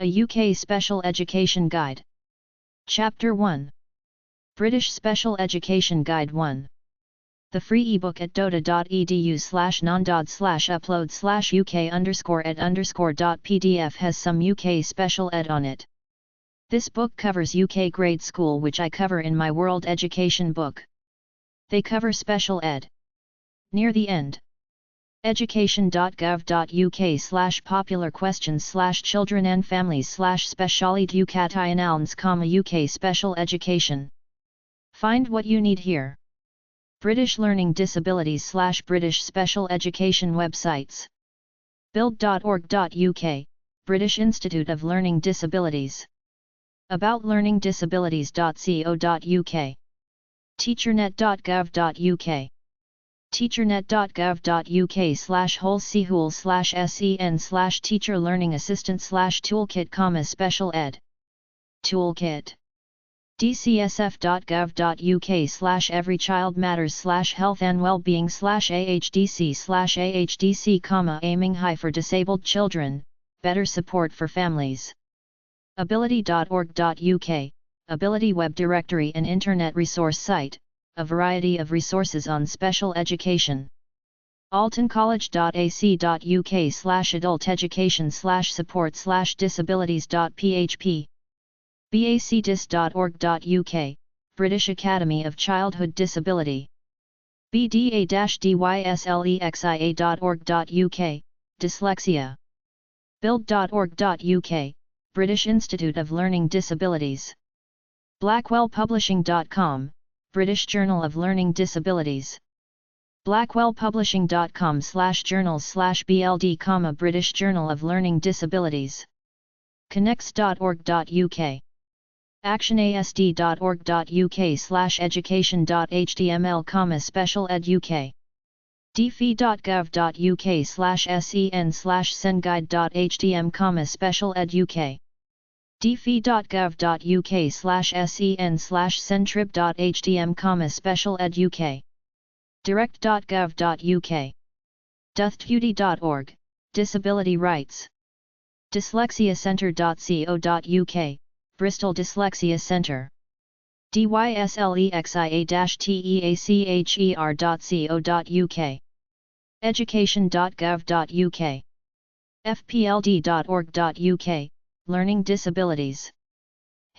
A UK Special Education Guide. Chapter 1. British Special Education Guide 1. The free ebook at dota.edu/nondod/upload/uk_ed_.pdf has some UK special ed on it. This book covers UK grade school, which I cover in my World Education book. They cover special ed. Near the end. education.gov.uk/popular questions/children and families/speciality UK special education. Find what you need here. British Learning Disabilities/British Special Education websites. build.org.uk, British Institute of Learning Disabilities. About Learning Disabilities.co.uk. teachernet.gov.uk. teachernet.gov.uk/whole/sen/teacher learning assistant/toolkit, special ed. Toolkit. dcsf.gov.uk/every child matters/health and well-being/AHDC/AHDC, aiming high for disabled children, better support for families. ability.org.uk, Ability web directory and internet resource site, a variety of resources on special education. altoncollege.ac.uk/adult education/support/disabilities.php. bacdis.org.uk, British Academy of Childhood Disability. bda-dyslexia.org.uk, dyslexia. build.org.uk, British Institute of Learning Disabilities. blackwellpublishing.com, British Journal of Learning Disabilities. blackwellpublishing.com/journals/bld, British Journal of Learning Disabilities. connects.org.uk. actionasd.org.uk/education.html, special ed UK. dfi.gov.uk/sen/senguide.htm, special ed UK. dfi.gov.uk/sen/sentrib.htm, special ed UK. direct.gov.uk. dothduty.org, Disability Rights. dyslexiacenter.co.uk, Bristol Dyslexia Centre. dyslexia-teacher.co.uk. education.gov.uk. fpld.org.uk, Learning Disabilities.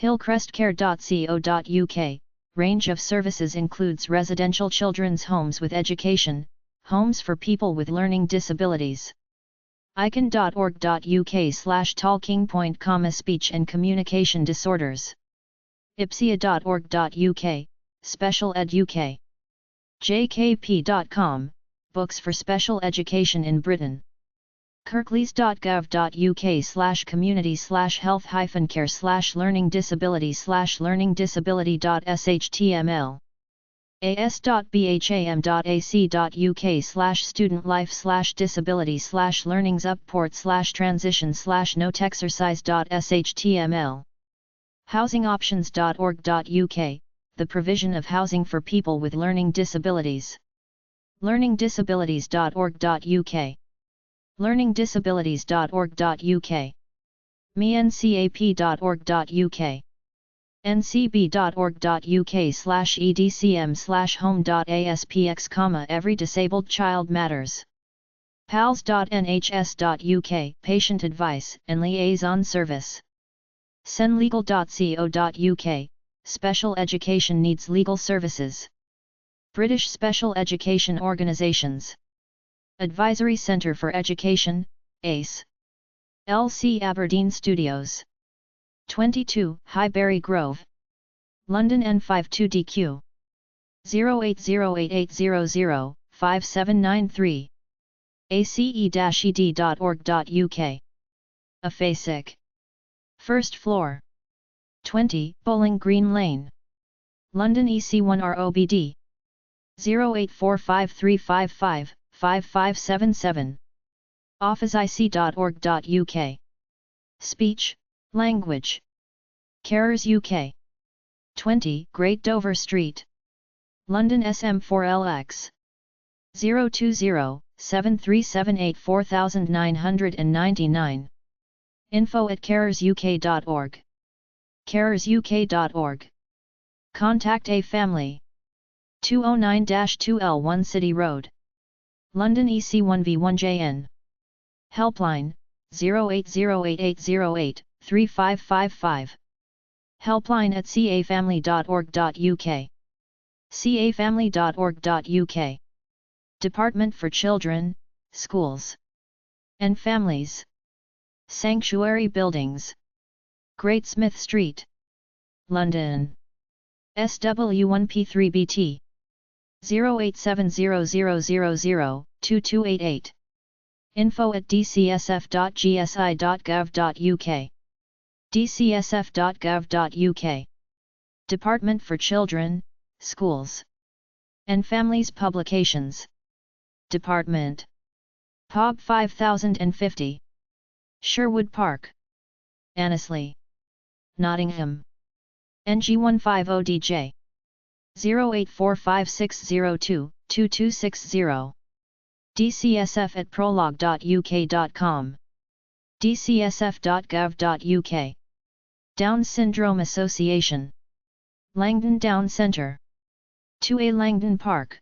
hillcrestcare.co.uk, range of services includes residential children's homes with education, homes for people with learning disabilities. icon.org.uk/talking point, speech and communication disorders. ipsia.org.uk, Special Ed UK. jkp.com, books for special education in Britain. kirklees.gov.uk/community/health-care/learning disability/learning disability.shtml. as.bham.ac.uk/student life/disability/learnings upport/transition/notexercise.shtml. housingoptions.org.uk, the provision of housing for people with learning disabilities. learningdisabilities.org.uk. learningdisabilities.org.uk. mencap.org.uk. ncb.org.uk/edcm/home.aspx, every disabled child matters. pals.nhs.uk, patient advice and liaison service. senlegal.co.uk, special education needs legal services. British Special Education Organizations. Advisory Centre for Education, ACE. LC Aberdeen Studios. 22 Highbury Grove, London N52DQ. 08088005793. ace-ed.org.uk. AFASIC. First floor. 20 Bowling Green Lane, London EC1ROBD. 08453555577. officeic.org.uk. Speech, Language. Carers UK. 20 Great Dover Street, London SM4LX. 020-7378-4999. info@carersuk.org. carersuk.org. Contact a family. 209-2L1 City Road, London EC1V1JN. Helpline, 08088808-3555. Helpline at cafamily.org.uk. cafamily.org.uk. Department for Children, Schools and Families. Sanctuary Buildings. Great Smith Street, London. SW1P3BT 08700002288. info@dcsf.gsi.gov.uk. dcsf.gov.uk. Department for Children, Schools and Families Publications. Department. POB 5050. Sherwood Park, Annesley, Nottingham. NG150DJ 0845602-2260. dcsf@prologue.uk.com. dcsf.gov.uk. Down Syndrome Association. Langdon Down Centre. 2A Langdon Park,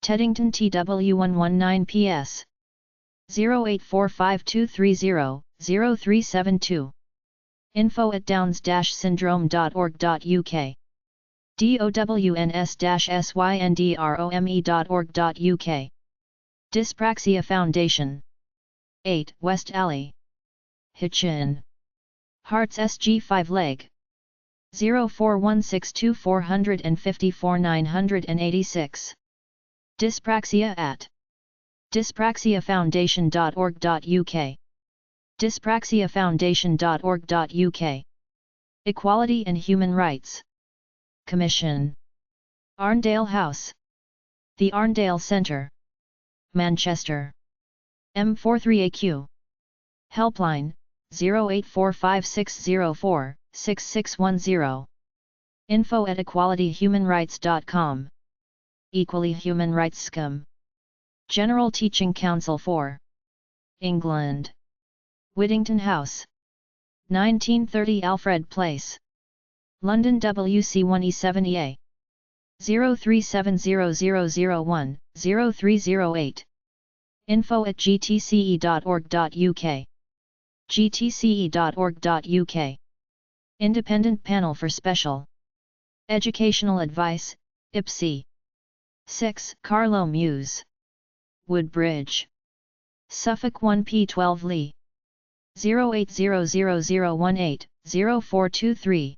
Teddington TW119PS 0845230-0372. info@downs-syndrome.org.uk. downs-syndrome.org.uk. Dyspraxia Foundation. 8 West Alley, Hitchin. Hearts SG5 Leg. 04162454986. Dyspraxia at dyspraxiafoundation.org.uk. dyspraxiafoundation.org.uk. Equality and Human Rights Commission. Arndale House, The Arndale Centre, Manchester. M43AQ. Helpline, 0845604-6610. info@equalityhumanrights.com. Equally Human Rights Scum. General Teaching Council for England. Whittington House, 1930 Alfred Place, London WC1E7EA. 0370001-0308. info@gtce.org.uk. gtce.org.uk. Independent Panel for Special Educational Advice, IPSI. 6 Carlow Mews, Woodbridge, Suffolk 1P12 Lee. 0800018-0423.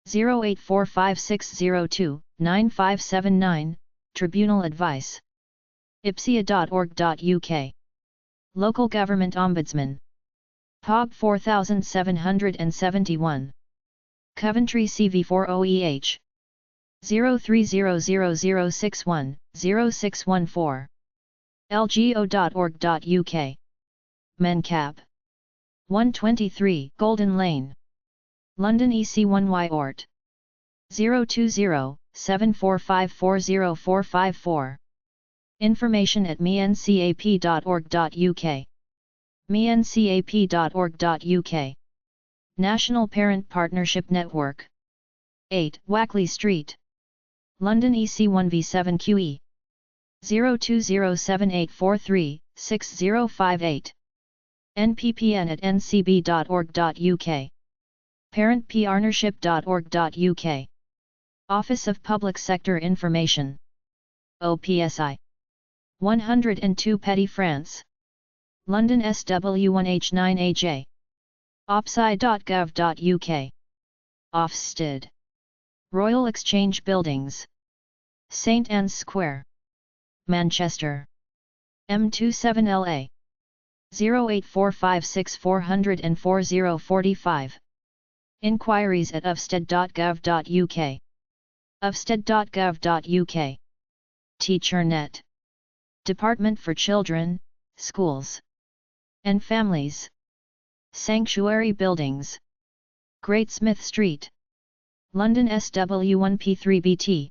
0845602-9579, Tribunal Advice. ipsia.org.uk. Local Government Ombudsman. POB 4771. Coventry CV40EH. 030061-0614. lgo.org.uk. Mencap. 123 Golden Lane, London EC1Y Ort. 020-74540454. Information at mencap.org.uk. mencap.org.uk. National Parent Partnership Network. 8 Wackley Street, London EC1V7QE. 0207843-6058. nppn@ncb.org.uk. parentpartnership.org.uk. Office of Public Sector Information. OPSI. 102 Petty France, London SW1H9AJ. opsi.gov.uk. Ofsted. Royal Exchange Buildings, St Anne's Square, Manchester. M27LA. 08456404045. Inquiries at ofsted.gov.uk. ofsted.gov.uk. TeacherNet. Department for Children, Schools and Families. Sanctuary Buildings. Great Smith Street, London SW1P3BT.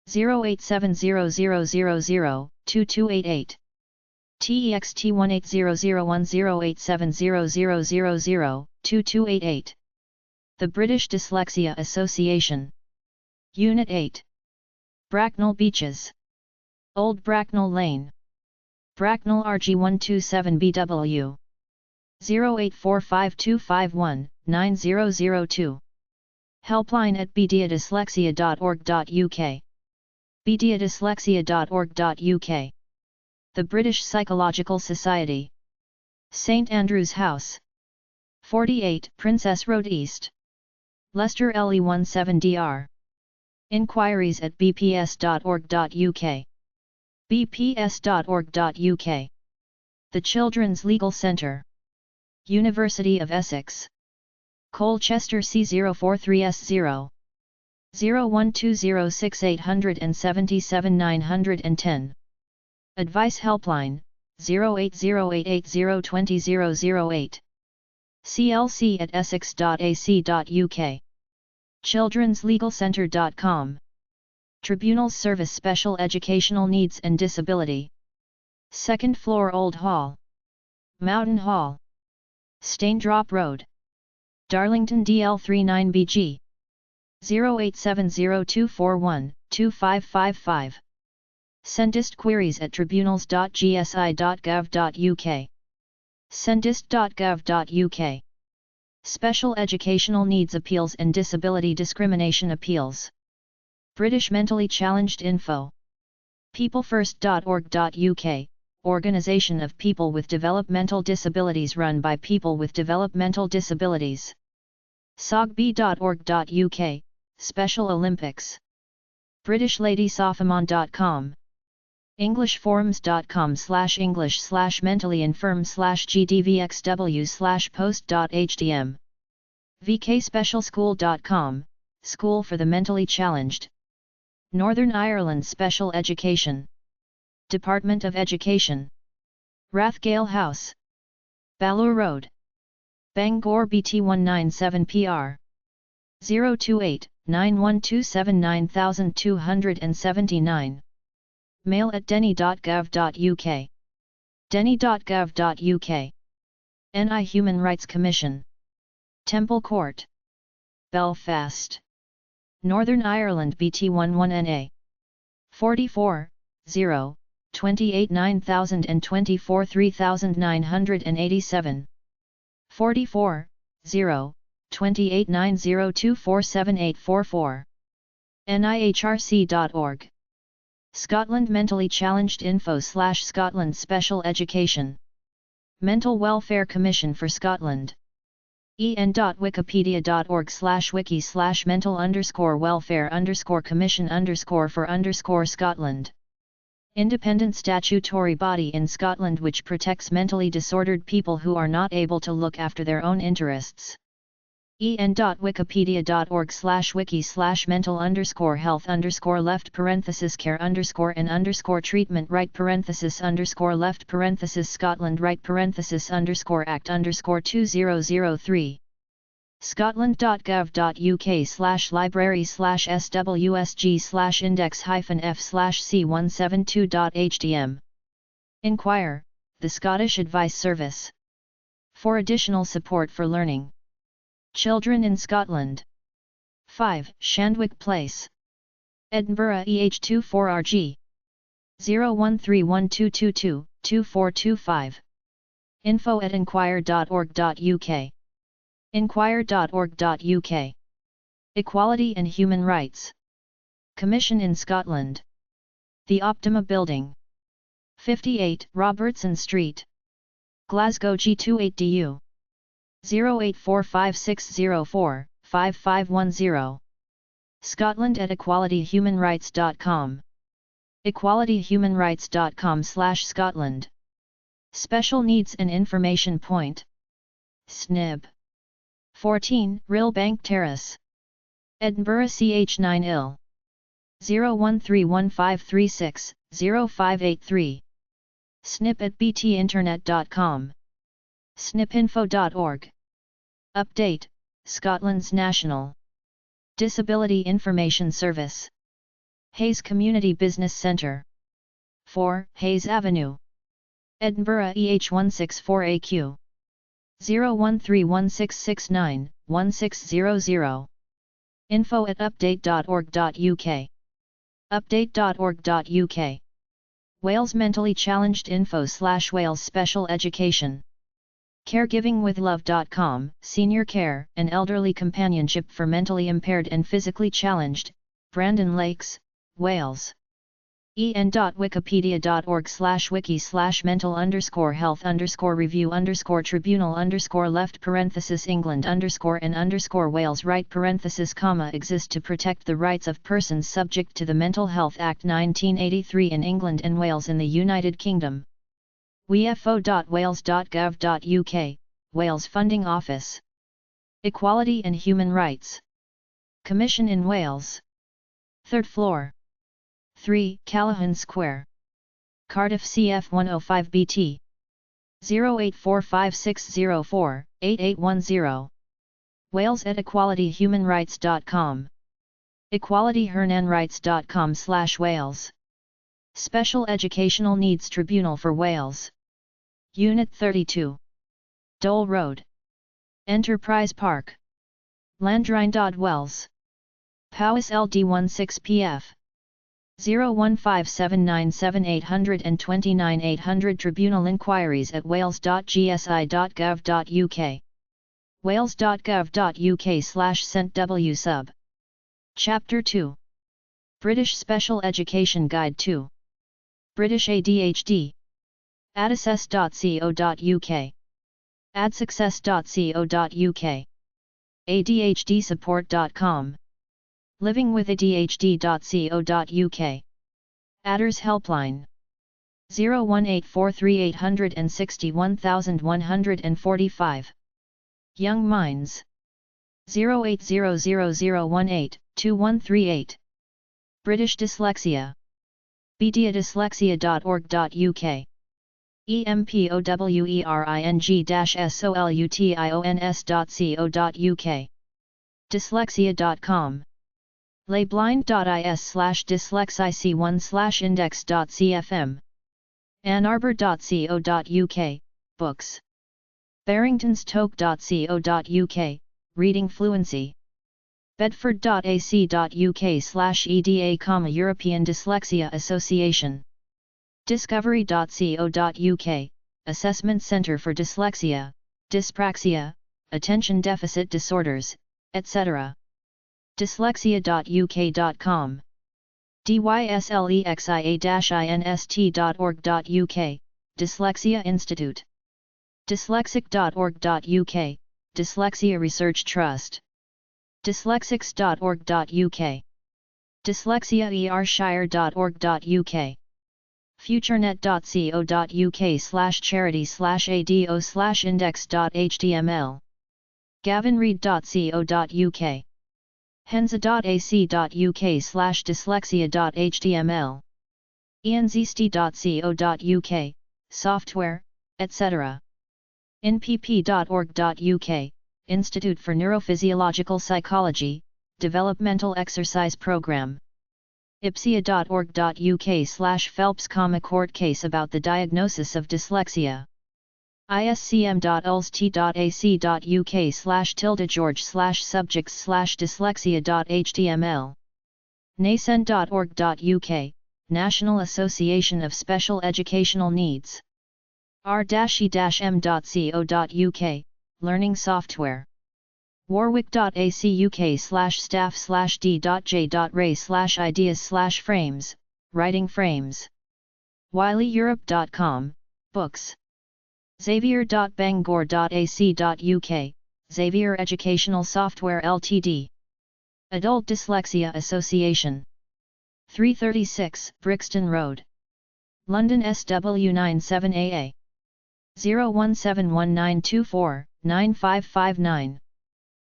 08700002288. TEXT 1800108700002288. The British Dyslexia Association. Unit 8. Bracknell Beaches. Old Bracknell Lane. Bracknell RG127BW. 08452519002. Helpline at bdiadyslexia.org.uk. bdiadyslexia.org.uk. The British Psychological Society. St Andrew's House. 48 Princess Road East. Leicester LE17DR. Inquiries at bps.org.uk. bps.org.uk. The Children's Legal Centre. University of Essex. Colchester C043S0. 012068779 910. Advice Helpline, 08088020008. CLC at essex.ac.uk. childrenslegalcentre.com. Tribunals Service Special Educational Needs and Disability. 2nd floor Old Hall. Mountain Hall. Staindrop Road. Darlington DL39BG. 08702412555. Sendist queries at tribunals.gsi.gov.uk. Sendist.gov.uk. Special Educational Needs Appeals and Disability Discrimination Appeals. British Mentally Challenged Info. peoplefirst.org.uk, organisation of people with developmental disabilities run by people with developmental disabilities. sogb.org.uk, Special Olympics. BritishLadySophamon.com. englishforums.com/english/mentally-infirm/gdvxw/post.htm. vkspecialschool.com, School for the Mentally Challenged. Northern Ireland Special Education. Department of Education. Rathgale House. Ballure Road. Bangor BT197PR. 028 9127 9279. Mail at denny.gov.uk. denny.gov.uk. NI Human Rights Commission. Temple Court. Belfast. Northern Ireland BT11NA. 44, 0, 28 9024 3987. 44, 0, 28 9024 7844. nihrc.org. Scotland Mentally Challenged Info /Scotland Special Education. Mental Welfare Commission for Scotland. en.wikipedia.org/wiki/mental_welfare_commission_for_Scotland. Independent statutory body in Scotland which protects mentally disordered people who are not able to look after their own interests. en.wikipedia.org/wiki/mental_left_parenthesis care_and right_parenthesis_Scotland right_act_2003. scotland.gov.uk/library/swsg/index-f/c172.htm. Inquire, the Scottish Advice Service. For additional support for learning. Children in Scotland. 5 Shandwick Place. Edinburgh EH24RG. 0131222-2425. info@inquire.org.uk. inquire.org.uk. Equality and Human Rights Commission in Scotland. The Optima Building. 58 Robertson Street. Glasgow G28DU. 0845604-5510. Scotland at equalityhumanrights.com. equalityhumanrights.com/Scotland. Special Needs and Information Point. SNIB. 14 Rillbank Terrace. Edinburgh CH9 0131536-0583. SNP at btinternet.com. snipinfo.org. Update, Scotland's National Disability Information Service. Hayes Community Business Centre. 4 Hayes Avenue. Edinburgh EH164AQ 0131669-1600. info@update.org.uk. update.org.uk. Wales Mentally Challenged info/Wales Special Education. Caregivingwithlove.com, Senior Care and Elderly Companionship for Mentally Impaired and Physically Challenged, Brandon Lakes, Wales. en.wikipedia.org/wiki/mental_health_review_England_and_Wales exist to protect the rights of persons subject to the Mental Health Act 1983 in England and Wales in the United Kingdom. wefo.wales.gov.uk, Wales Funding Office. Equality and Human Rights Commission in Wales. 3rd floor. 3 Callaghan Square, Cardiff CF 105 BT 08456048810. Wales at equalityhumanrights.com. equalityhernanrights.com/Wales. Special Educational Needs Tribunal for Wales. Unit 32. Dole Road, Enterprise Park, Landrine. Powys LD16PF 015797829 Tribunal Inquiries at wales.gsi.gov.uk. wales.gov.uk/St.W sub. Chapter 2. British Special Education Guide 2. British ADHD. adassess.co.uk. adsuccess.co.uk. ADHDsupport.com. livingwithadhd.co.uk. Adders Helpline 01843861145. Young Minds 0800182138. British Dyslexia. bdiadyslexia.org.uk. empowering-solutions.co.uk. dyslexia.com. layblind.is/dyslexic1/index.cfm. annarbor.co.uk, books. barringtonstoke.co.uk, reading fluency. bedford.ac.uk/EDA, European Dyslexia Association. discovery.co.uk, Assessment Centre for Dyslexia, Dyspraxia, Attention Deficit Disorders, etc. dyslexia.uk.com. dyslexia-inst.org.uk, Dyslexia Institute. dyslexic.org.uk, Dyslexia Research Trust. dyslexics.org.uk. dyslexiaershire.org.uk. futurenet.co.uk/charity/ado/index.html. gavinread.co.uk. henza.ac.uk/dyslexia.html. ianzesti.co.uk, software, etc. npp.org.uk, Institute for Neurophysiological Psychology, Developmental Exercise Program. ipsia.org.uk/Phelps, court case about the diagnosis of dyslexia. iscm.ulst.ac.uk/George/subjects/dyslexia.html. nacen.org.uk, National Association of Special Educational Needs. r-e-m.co.uk, Learning Software. warwick.ac.uk/staff/d.j.ray/ideas/frames, Writing Frames. wileyeurope.com, books. xavier.bangor.ac.uk, Xavier Educational Software Ltd. Adult Dyslexia Association. 336 Brixton Road, London SW97AA. 0171924-9559.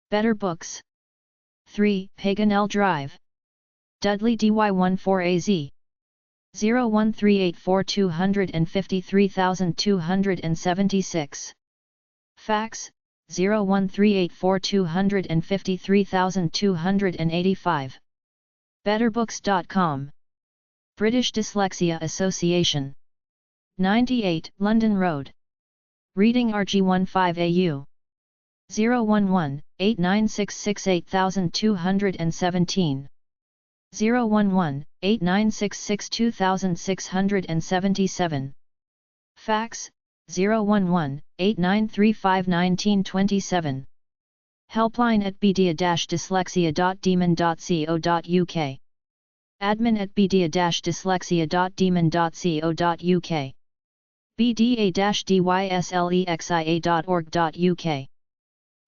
Better Books. 3 Paganel Drive, Dudley DY14AZ. 01384253276. Fax 01384253285. betterbooks.com. British Dyslexia Association. 98 London Road. Reading RG15AU. 011-89668217. 011-89662677. Fax, 011-89351927. Helpline at bdia-dyslexia.demon.co.uk. Admin at bdia-dyslexia.demon.co.uk. bda-dyslexia.org.uk.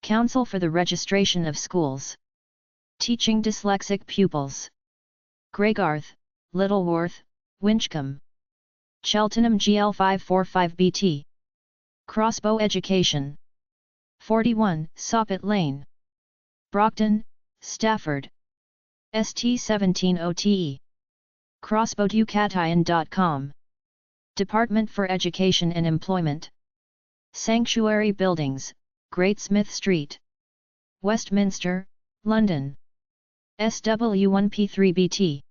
Council for the Registration of Schools. Teaching Dyslexic Pupils. Greygarth, Littleworth, Winchcombe. Cheltenham GL545BT. Crossbow Education. 41 Soppet Lane. Brockton, Stafford. ST170TE. crossbowducatien.com. Department for Education and Employment. Sanctuary Buildings, Great Smith Street. Westminster, London. SW1P3BT.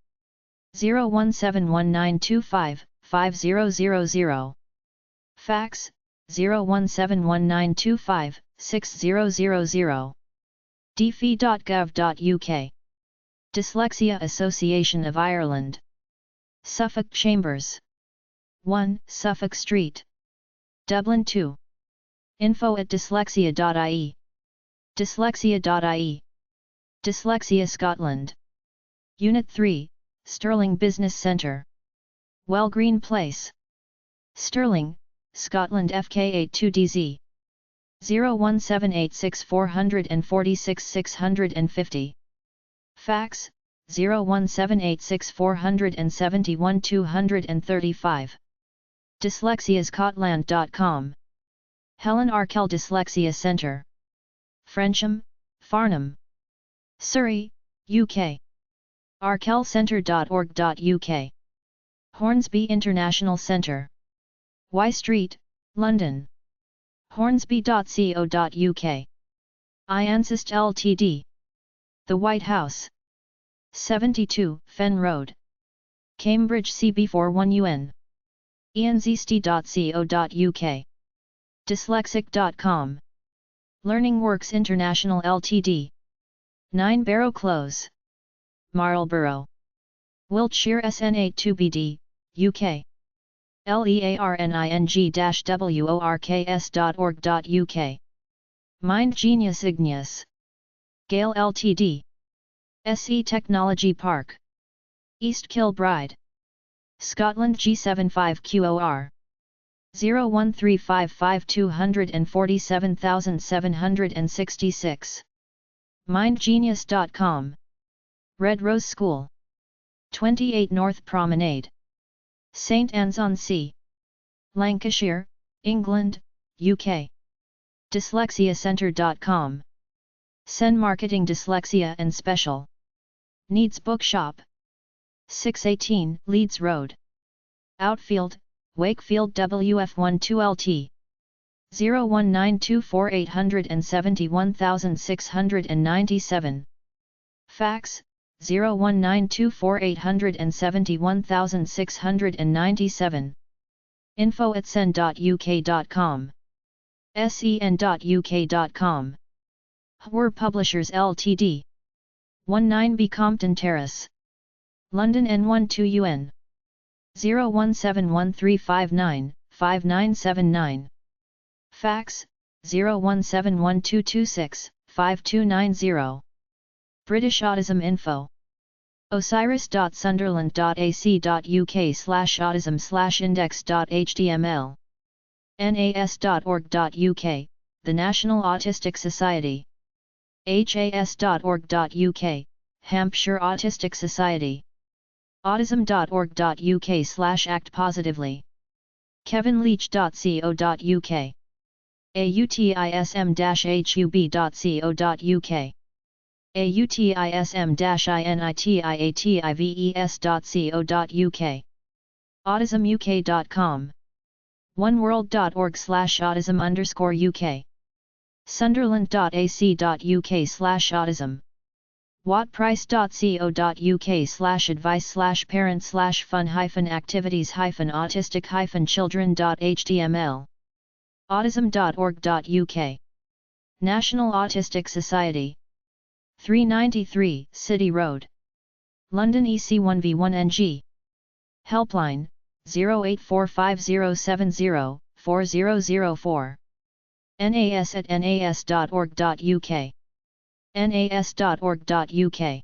0171925-5000. Fax, 0171925-6000. dfi.gov.uk. Dyslexia Association of Ireland. Suffolk Chambers. 1 Suffolk Street. Dublin 2. Info at dyslexia.ie. Dyslexia.ie. Dyslexia Scotland. Unit 3, Stirling Business Centre. Wellgreen Place. Stirling, Scotland FK82DZ. 01786446650. Fax, 01786471235. dyslexiascotland.com. Helen Arkell Dyslexia Centre. Frensham, Farnham. Surrey, UK. arkellcentre.org.uk. Hornsby International Centre. Y Street, London. hornsby.co.uk. Iansist Ltd. The White House. 72 Fen Road. Cambridge CB41UN. ianzesti.co.uk. Dyslexic.com. Learning Works International Ltd. 9 Barrow Close. Marlborough. Wiltshire SN82BD, UK. learning-works.org.uk. Mind Genius Igneous. Gale Ltd. SE Technology Park. East Kilbride. Scotland G75QOR. 01355247766. mindgenius.com. Red Rose School. 28 North Promenade. St Anne's-on-Sea. Lancashire, England, UK. dyslexiacentre.com. Sen Marketing Dyslexia and Special Needs Bookshop. 618 Leeds Road. Outfield, Wakefield WF12LT. 01924871697. Fax, 01924871697. info at sen.uk.com. sen.uk.com. Hwer Publishers Ltd. 19B Compton Terrace. London N12UN. 0171359-5979. Fax, 0171226-5290. British Autism Info. osiris.sunderland.ac.uk/autism/index.html. nas.org.uk, the National Autistic Society. has.org.uk, Hampshire Autistic Society. autism.org.uk/actpositively. kevinleach.co.uk. autism-hub.co.uk. autism-initiatives.co.uk. autismuk.com. oneworld.org/autism_UK. sunderland.ac.uk/autism. wattprice.co.uk/advice/parent/fun-activities-autistic-children.html. autism.org.uk. National Autistic Society. 393 City Road, London EC1V1NG. Helpline 08450704004. nas@nas.org.uk. nas.org.uk.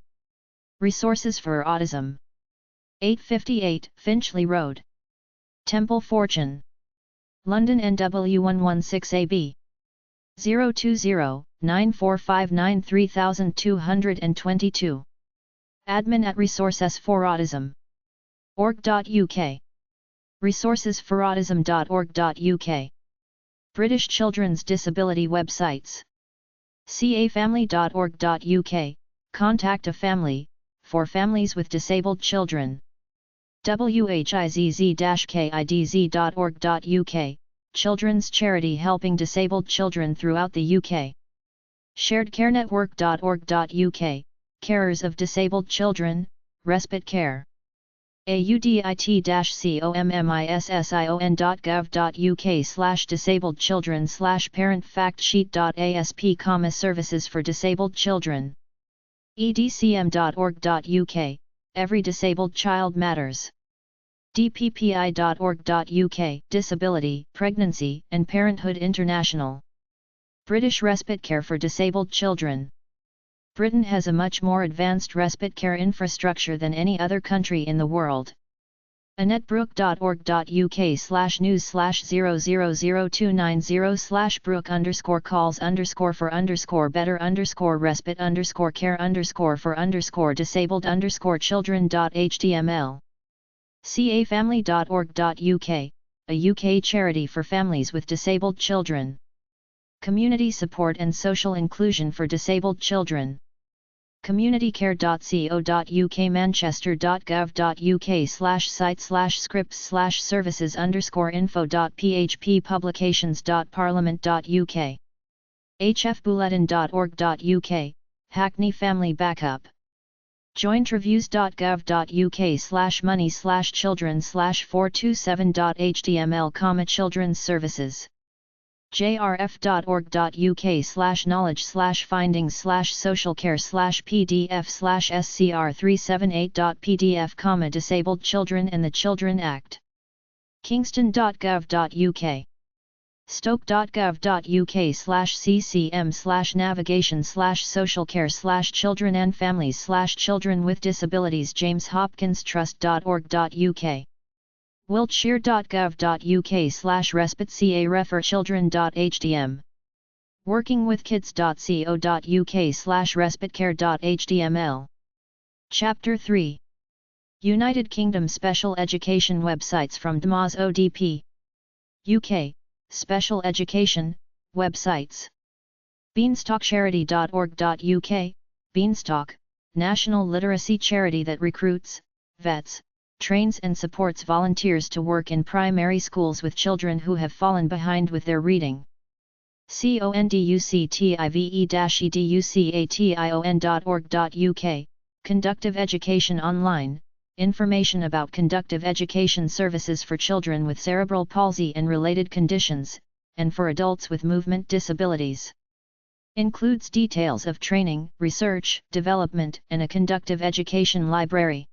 Resources for Autism. 858 Finchley Road, Temple Fortune, London NW116AB. 020-94593222. admin@resources4autism.org.uk. resourcesforautism.org.uk. British Children's Disability Websites. cafamily.org.uk, Contact a Family, for families with disabled children. whizz-kidz.org.uk, children's charity helping disabled children throughout the UK. sharedcarenetwork.org.uk, carers of disabled children, respite care. audit.commission.gov.uk/disabled children/parent factsheet.asp, services for disabled children. edcm.org.uk, Every Disabled Child Matters. dppi.org.uk, Disability, Pregnancy and Parenthood International. British Respite Care for Disabled Children. Britain has a much more advanced respite care infrastructure than any other country in the world. annette.brook.uk/news/000290/brook_for_better_for_respite_care_for_disabled_children.html. cafamily.org.uk, a UK charity for families with disabled children. Community support and social inclusion for disabled children. communitycare.co.uk manchester.gov.uk/site/scripts/services_info.php publications.parliament.uk. hfbulletin.org.uk, Hackney Family Backup. jointreviews.gov.uk/money/children/427.html, Children's Services. jrf.org.uk/knowledge/findings/social care/pdf/scr378.pdf, Disabled Children and the Children Act. kingston.gov.uk. stoke.gov.uk/ccm/navigation/social care/children and families/children with disabilities, jameshopkinstrust.org.uk. wiltshire.gov.uk/respite-ca-refer-children.htm. workingwithkids.co.uk/respitecare.html. Chapter 3. United Kingdom Special Education Websites from DMAS ODP. UK, Special Education, Websites. beanstalkcharity.org.uk, Beanstalk, national literacy charity that recruits, vets, trains and supports volunteers to work in primary schools with children who have fallen behind with their reading. conductive-education.org.uk, Conductive Education Online, information about conductive education services for children with cerebral palsy and related conditions, and for adults with movement disabilities. Includes details of training, research, development, and a conductive education library.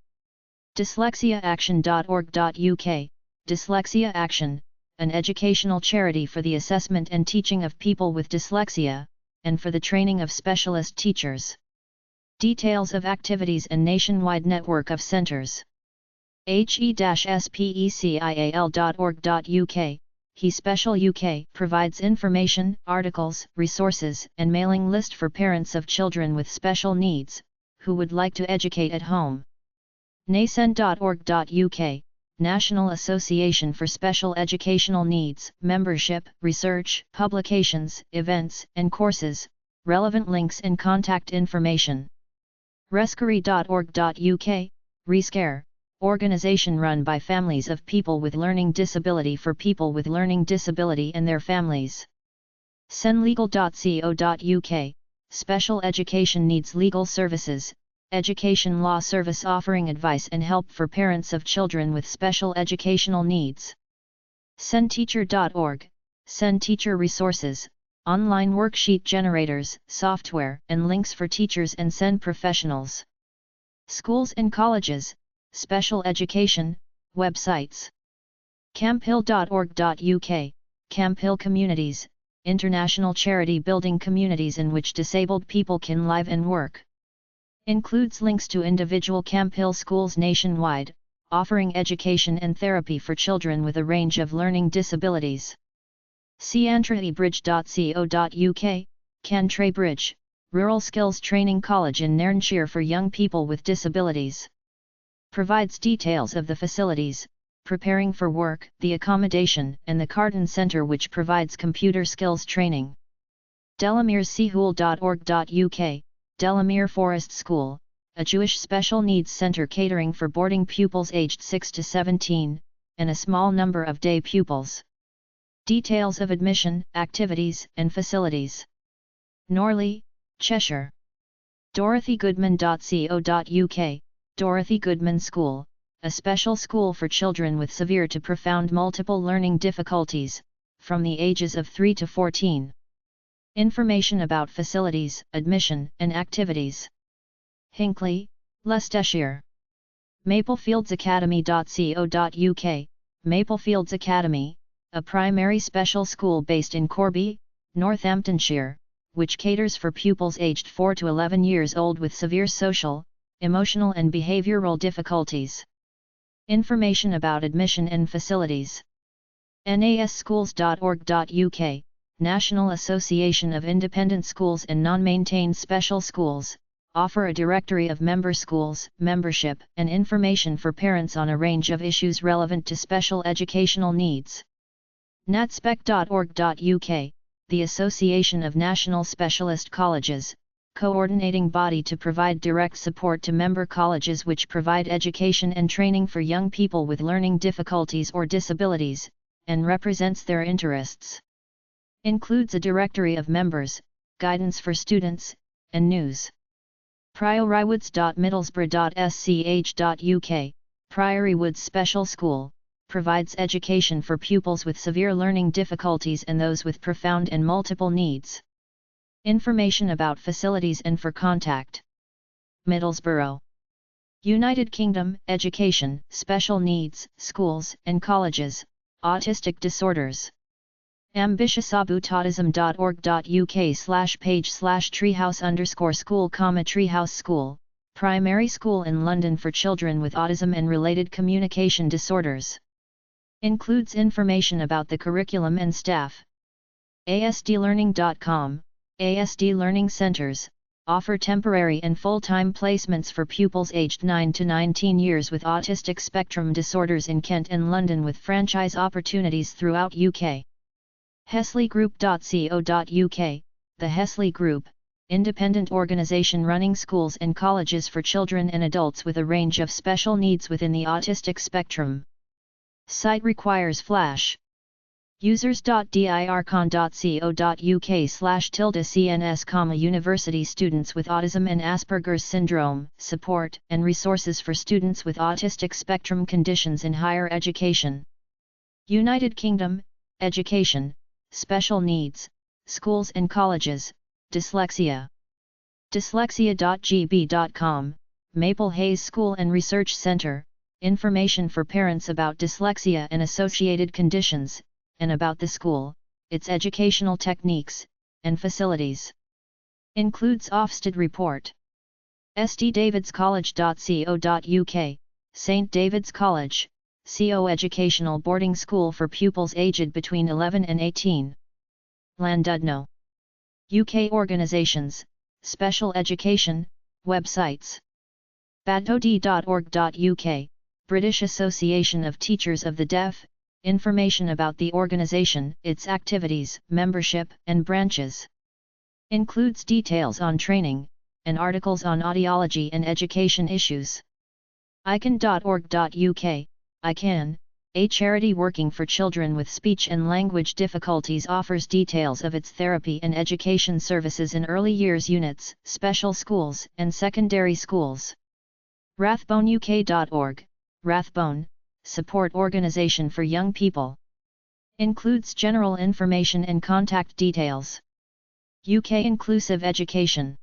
dyslexiaaction.org.uk, Dyslexia Action, an educational charity for the assessment and teaching of people with dyslexia, and for the training of specialist teachers. Details of activities and nationwide network of centres. he-special.org.uk, He Special UK provides information, articles, resources, and mailing list for parents of children with special needs, who would like to educate at home. nacen.org.uk, National Association for Special Educational Needs, membership, research, publications, events, and courses, relevant links and contact information. rescary.org.uk, Rescare, organization run by families of people with learning disability for people with learning disability and their families. senlegal.co.uk, Special Education Needs Legal Services, Education Law Service offering advice and help for parents of children with special educational needs. SendTeacher.org, Send Teacher Resources, online worksheet generators, software, and links for teachers and SEND professionals. Schools and colleges, special education, websites. camphill.org.uk, Camphill Communities, international charity building communities in which disabled people can live and work. Includes links to individual Camphill schools nationwide, offering education and therapy for children with a range of learning disabilities. Cantrabridge.co.uk, Cantray Bridge, Rural Skills Training College in Nairnshire for young people with disabilities. Provides details of the facilities, preparing for work, the accommodation, and the Carton Centre which provides computer skills training. Delamereseahool.org.uk, Delamere Forest School, a Jewish special needs centre catering for boarding pupils aged 6 to 17, and a small number of day pupils. Details of admission, activities, and facilities. Norley, Cheshire. dorothygoodman.co.uk, Dorothy Goodman School, a special school for children with severe to profound multiple learning difficulties, from the ages of 3 to 14. Information about facilities, admission, and activities. Hinckley, Leicestershire. Maplefieldsacademy.co.uk, Maplefields Academy, a primary special school based in Corby, Northamptonshire, which caters for pupils aged 4 to 11 years old with severe social, emotional and behavioural difficulties. Information about admission and facilities. nasschools.org.uk, National Association of Independent Schools and Non-Maintained Special Schools, offer a directory of member schools, membership, and information for parents on a range of issues relevant to special educational needs. natspec.org.uk, the Association of National Specialist Colleges, coordinating body to provide direct support to member colleges which provide education and training for young people with learning difficulties or disabilities, and represents their interests. Includes a directory of members, guidance for students, and news. priorywoods.middlesbrough.sch.uk, Priory Woods Special School, provides education for pupils with severe learning difficulties and those with profound and multiple needs. Information about facilities and for contact. Middlesbrough. United Kingdom, Education, Special Needs, Schools and Colleges, Autistic Disorders. ambitiousabutautism.org.uk/page/treehouse_school, Treehouse School, primary school in London for children with autism and related communication disorders. Includes information about the curriculum and staff. asdlearning.com, ASD Learning Centres, offer temporary and full-time placements for pupils aged 9 to 19 years with autistic spectrum disorders in Kent and London with franchise opportunities throughout UK. HesleyGroup.co.uk, the Hesley Group, independent organisation running schools and colleges for children and adults with a range of special needs within the autistic spectrum. Site requires Flash. users.dircon.co.uk/cns, university students with autism and Asperger's syndrome, support and resources for students with autistic spectrum conditions in higher education. United Kingdom, Education, Special Needs, Schools and Colleges, Dyslexia. Dyslexia.gb.com, Maple Hayes School and Research Centre, information for parents about dyslexia and associated conditions, and about the school, its educational techniques, and facilities. Includes Ofsted Report. stdavidscollege.co.uk, St David's College, CO educational boarding school for pupils aged between 11 and 18. Llandudno. UK Organizations, Special Education, websites. badod.org.uk, British Association of Teachers of the Deaf, information about the organisation, its activities, membership, and branches. Includes details on training, and articles on audiology and education issues. icon.org.uk, ICANN, a charity working for children with speech and language difficulties, offers details of its therapy and education services in early years units, special schools, and secondary schools. rathboneuk.org, Rathbone, support organisation for young people. Includes general information and contact details. UK Inclusive Education.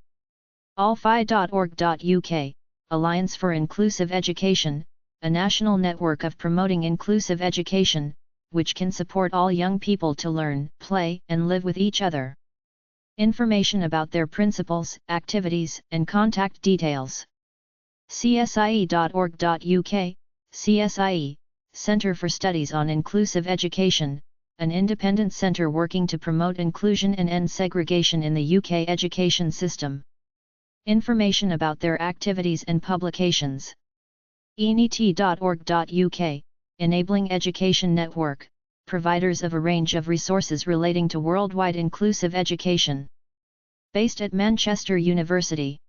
allfi.org.uk, Alliance for Inclusive Education, a national network of promoting inclusive education, which can support all young people to learn, play, and live with each other. Information about their principles, activities, and contact details. csie.org.uk, CSIE, Centre for Studies on Inclusive Education, an independent centre working to promote inclusion and end segregation in the UK education system. Information about their activities and publications. enet.org.uk, Enabling Education Network, providers of a range of resources relating to worldwide inclusive education. Based at Manchester University.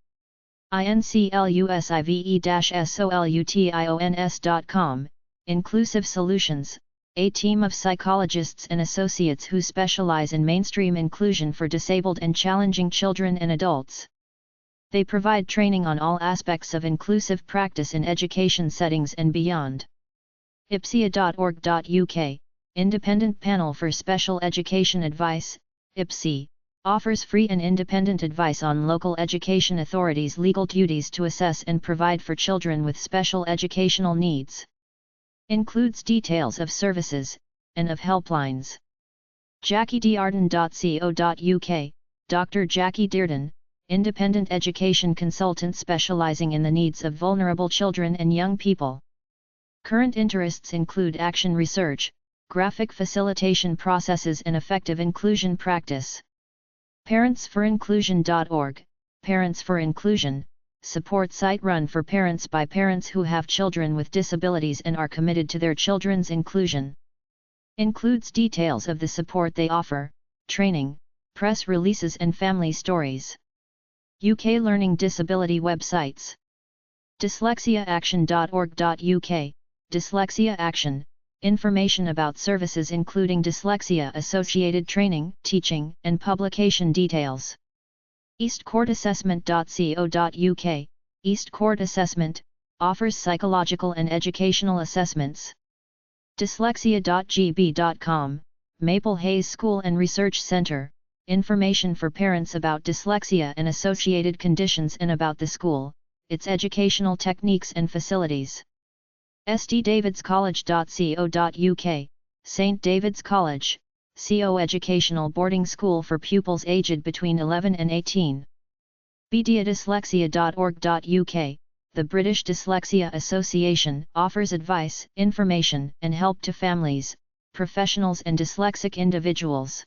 inclusive-solutions.com, Inclusive Solutions, a team of psychologists and associates who specialize in mainstream inclusion for disabled and challenging children and adults. They provide training on all aspects of inclusive practice in education settings and beyond. ipsia.org.uk, Independent Panel for Special Education Advice, IPSI, offers free and independent advice on local education authorities' legal duties to assess and provide for children with special educational needs. Includes details of services, and of helplines. JackieDearden.co.uk, Dr. Jackie Dearden, independent education consultant specializing in the needs of vulnerable children and young people. Current interests include action research, graphic facilitation processes and effective inclusion practice. ParentsForInclusion.org, Parents for Inclusion, support site run for parents by parents who have children with disabilities and are committed to their children's inclusion. Includes details of the support they offer, training, press releases and family stories. UK Learning Disability websites. dyslexiaaction.org.uk, Dyslexia Action, information about services including dyslexia-associated training, teaching, and publication details. eastcourtassessment.co.uk, East Court Assessment, offers psychological and educational assessments. dyslexia.gb.com, Maple Hayes School and Research Centre, information for parents about dyslexia and associated conditions and about the school, its educational techniques and facilities. stdavidscollege.co.uk, St. David's College, CO educational boarding school for pupils aged between 11 and 18. bdiadyslexia.org.uk, the British Dyslexia Association, offers advice, information, and help to families, professionals and dyslexic individuals.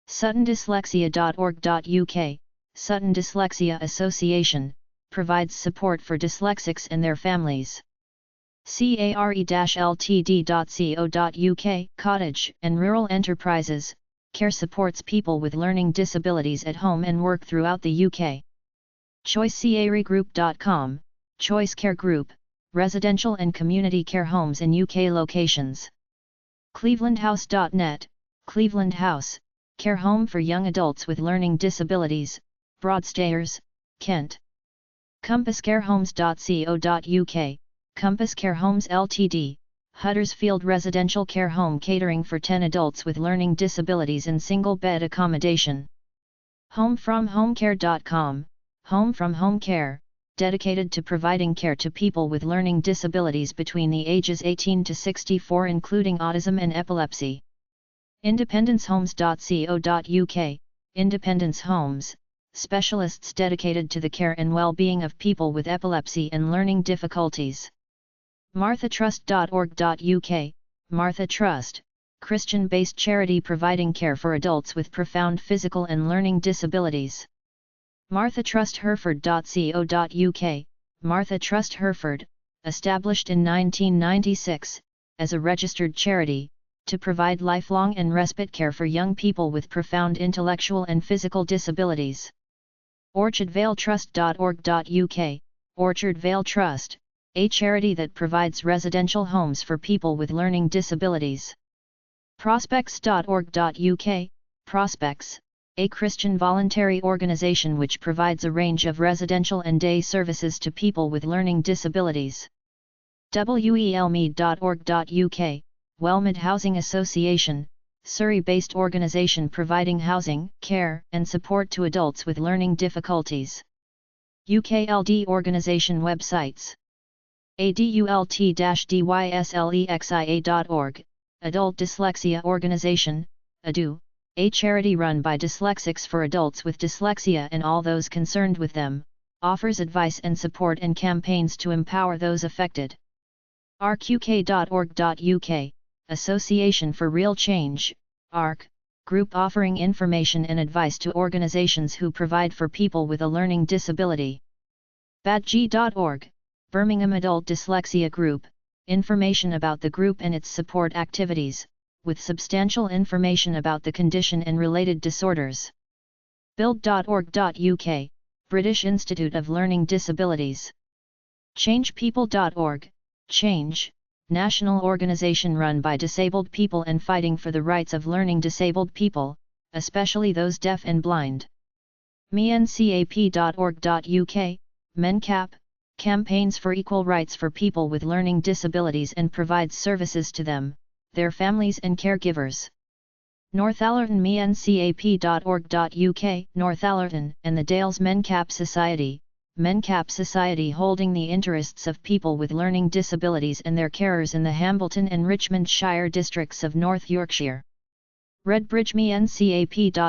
suttondyslexia.org.uk, Sutton Dyslexia Association, provides support for dyslexics and their families. care-ltd.co.uk, Cottage and Rural Enterprises, care supports people with learning disabilities at home and work throughout the UK. choicecaregroup.com, Choice Care Group, residential and community care homes in UK locations. clevelandhouse.net, Cleveland House, care home for young adults with learning disabilities, Broadstairs, Kent. compasscarehomes.co.uk, Compass Care Homes Ltd, Huddersfield residential care home catering for 10 adults with learning disabilities in single-bed accommodation. homefromhomecare.com, Home from Home Care, dedicated to providing care to people with learning disabilities between the ages 18 to 64 including autism and epilepsy. independencehomes.co.uk, Independence Homes, specialists dedicated to the care and well-being of people with epilepsy and learning difficulties. marthatrust.org.uk, Martha Trust, Christian-based charity providing care for adults with profound physical and learning disabilities. marthatrusthereford.co.uk, Martha Trust Hereford, established in 1996, as a registered charity, to provide lifelong and respite care for young people with profound intellectual and physical disabilities. orchardvaletrust.org.uk, Orchard Vale Trust, a charity that provides residential homes for people with learning disabilities. Prospects.org.uk, Prospects, a Christian voluntary organization which provides a range of residential and day services to people with learning disabilities. welmead.org.uk, Wellmead Housing Association, Surrey-based organisation providing housing, care and support to adults with learning difficulties. UKLD organisation websites. adult-dyslexia.org, Adult Dyslexia Organisation, ADU, a charity run by dyslexics for adults with dyslexia and all those concerned with them, offers advice and support and campaigns to empower those affected. arqk.org.uk, Association for Real Change, ARC, group offering information and advice to organizations who provide for people with a learning disability. badg.org, Birmingham Adult Dyslexia Group, information about the group and its support activities, with substantial information about the condition and related disorders. build.org.uk, British Institute of Learning Disabilities. changepeople.org, Change, national organization run by disabled people and fighting for the rights of learning disabled people, especially those deaf and blind. mencap.org.uk, MENCAP, campaigns for equal rights for people with learning disabilities and provides services to them, their families and caregivers. Northallerton mencap.org.uk, Northallerton and the Dales MENCAP Society, MENCAP Society holding the interests of people with learning disabilities and their carers in the Hambleton and Richmond Shire districts of North Yorkshire. Redbridge mencap.org.uk,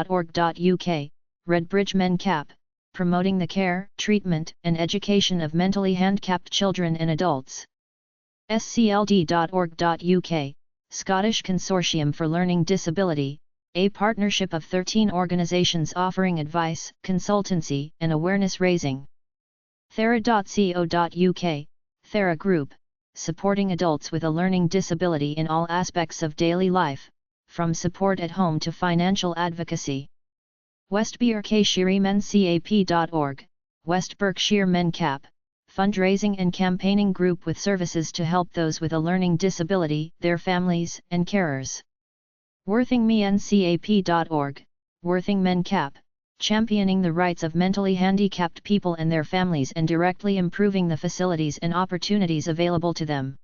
Redbridge MENCAP, promoting the care, treatment and education of mentally handicapped children and adults. scld.org.uk, Scottish Consortium for Learning Disability, a partnership of 13 organisations offering advice, consultancy and awareness raising. Thera.co.uk, Thera Group, supporting adults with a learning disability in all aspects of daily life, from support at home to financial advocacy. West Berkshire mencap.org, West Berkshire MENCAP, fundraising and campaigning group with services to help those with a learning disability, their families and carers. Worthing mencap.org, Worthing MENCAP, championing the rights of mentally handicapped people and their families and directly improving the facilities and opportunities available to them.